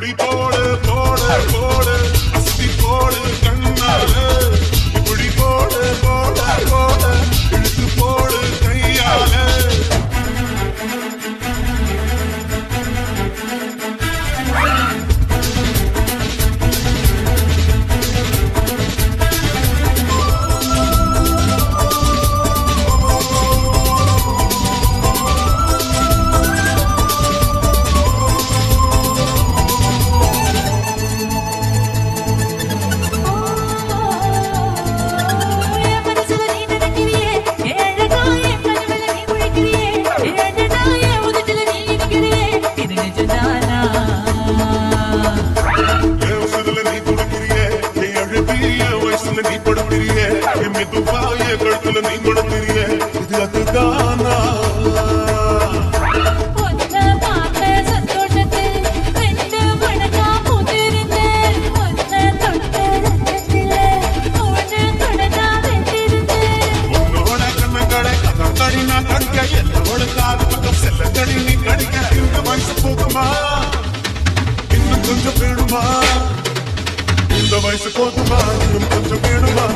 இப்படி போடு போடு போடு அஸ்தி போடு கண்ணாலே இப்படி போடு போடு போடு இழுத்து போடு கையாலே நீ படுத்திரிய மெதுவாய கழுத்துல நீ படுத்திரிய இது அதுதானா உன்னோட கண்ணங்களை கதறி நான் கடிக்க என்னோட காது பக்கம் செல்ல கடி நீ கடிக்க இந்த வயசு போகுமா இன்னும் கொஞ்சம் வேணுமா இந்த வயசு போகுமா இன்னும் கொஞ்சம் வேணுமா